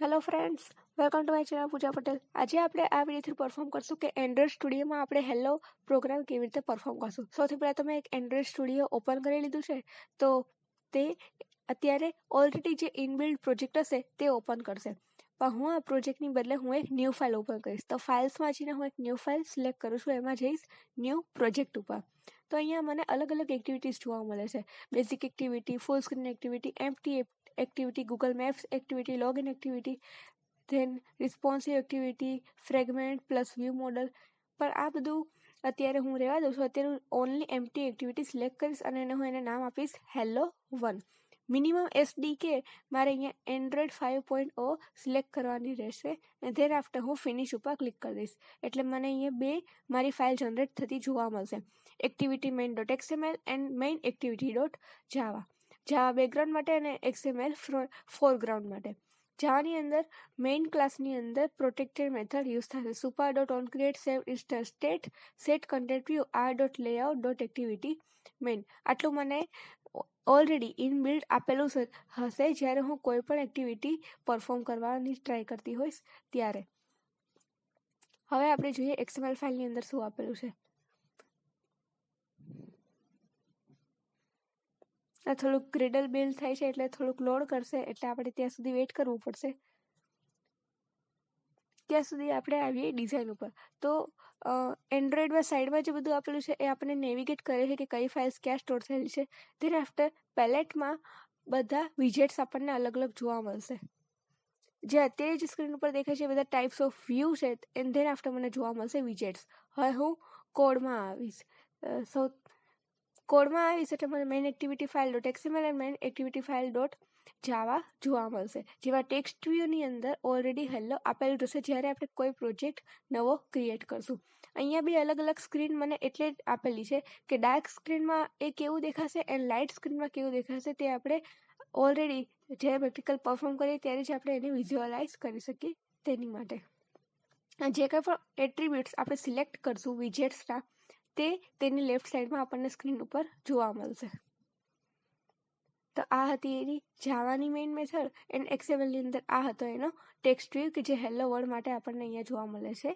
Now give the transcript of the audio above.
Hello friends, welcome to my channel Pooja Patel. આજે આપણે આ વિડીયોથી પરફોર્મ કરશું કે એન્ડ્રોઇડ સ્ટુડિયોમાં આપણે હેલો પ્રોગ્રામ કેવી રીતે પરફોર્મ કરશું. સૌથી પહેલાં તમે એક એન્ડ્રોઇડ સ્ટુડિયો ઓપન કરી લીધું છે તો તે અત્યારે ઓલરેડી જે ઇનબિલ્ડ પ્રોજેક્ટ હશે તે ઓપન કરશે. પણ હું આ પ્રોજેક્ટની બદલે હું એક ન્યૂ ફાઇલ ઓપન કરીશ. તો ફાઇલ્સમાં જઈને હું એક ન્યૂ ફાઇલ સિલેક્ટ કરું છું, એમાં જઈશ ન્યૂ પ્રોજેક્ટ ઉપર. તો અહીંયા મને અલગ અલગ એક્ટિવિટીઝ જોવા મળે છે. Basic activity, full screen activity, empty activity, Google Maps activity, login activity, then responsive activity, fragment plus view model. પણ આ બધું અત્યારે હું રહેવા દઉં છું. અત્યારે હું ઓનલી એમ્પ્ટી એક્ટિવિટી સિલેક્ટ કરીશ અને હું એને નામ આપીશ hello1. મિનિમમ SDK મારે અહીંયા એન્ડ્રોઇડ 5.0 સિલેક્ટ કરવાની રહેશે અને ધેન આફ્ટર હું ફિનિશ ઉપર ક્લિક કરી દઈશ. એટલે મને અહીંયા બે મારી ફાઇલ જનરેટ થતી જોવા મળશે. Activity main dot XML and main activity dot Java. Java background માટે અને XML ફોરગ્રાઉન્ડ માટે. જાવાની અંદર મેઇન ક્લાસની અંદર પ્રોટેક્ટેડ મેથડ યુઝ થશે. Super dot on create save instance state set content view R dot layout dot activity main. આટલું મને already inbuilt આપેલું હશે જ્યારે હું કોઈ પણ એક્ટિવિટી પરફોર્મ કરવાની ટ્રાય કરતી હોઈશ ત્યારે. હવે આપણે જોઈએ XML ફાઇલની અંદર શું આપેલું છે. થોડુંક ગ્રેડલ બિલ્ડ થાય છે એટલે થોડુંક લોડ કરશે, એટલે આપણે ત્યાં સુધી વેઇટ કરવું પડશે. ત્યાં સુધી આપણે આવીએ ડિઝાઇન ઉપર. તો એન્ડ્રોઇડમાં સાઈડમાં જે બધું આપેલું છે એ આપણને નેવિગેટ કરે છે કે કઈ ફાઇલ્સ ક્યાં સ્ટોર થયેલી છે. ધેન આફ્ટર પેલેટમાં બધા વિજેટ્સ આપણને અલગ અલગ જોવા મળશે. જે અત્યારે જે સ્ક્રીન ઉપર દેખાય છે બધા ટાઈપ્સ ઓફ વ્યૂ છે એન્ડ ધેન આફ્ટર મને જોવા મળશે વિજેટ્સ. હવે હું કોડમાં આવીશ. કોડમાં આવીશ એટલે મને main activity file dot XML અને મેઇન એક્ટિવિટી ફાઇલ ડોટ જાવા જોવા મળશે. જેવા ટેક્સ્ટ વ્યૂની અંદર ઓલરેડી હેલો આપેલું રહેશે જ્યારે આપણે કોઈ પ્રોજેક્ટ નવો ક્રિએટ કરશું. અહીંયા બી અલગ અલગ સ્ક્રીન મને એટલે જ આપેલી છે કે ડાર્ક સ્ક્રીનમાં એ કેવું દેખાશે એન્ડ લાઇટ સ્ક્રીનમાં કેવું દેખાશે તે આપણે ઓલરેડી જ્યારે પ્રેક્ટિકલ પરફોર્મ કરીએ ત્યારે જ આપણે એને વિઝ્યુઅલાઇઝ કરી શકીએ તેની માટે. જે કંઈ પણ એટ્રીબ્યુટ્સ આપણે સિલેક્ટ કરશું વિજેટ્સના તે તેની લેફ્ટ સાઈડમાં આપણને સ્ક્રીન ઉપર જોવા મળશે. તો આ હતી એની જાવાની મેઇન મેથડ એન્ડ XMLની અંદર આ હતો એનો ટેક્સ્ટ વ્યૂ કે જે હેલો વર્ડ માટે આપણને અહીંયા જોવા મળે છે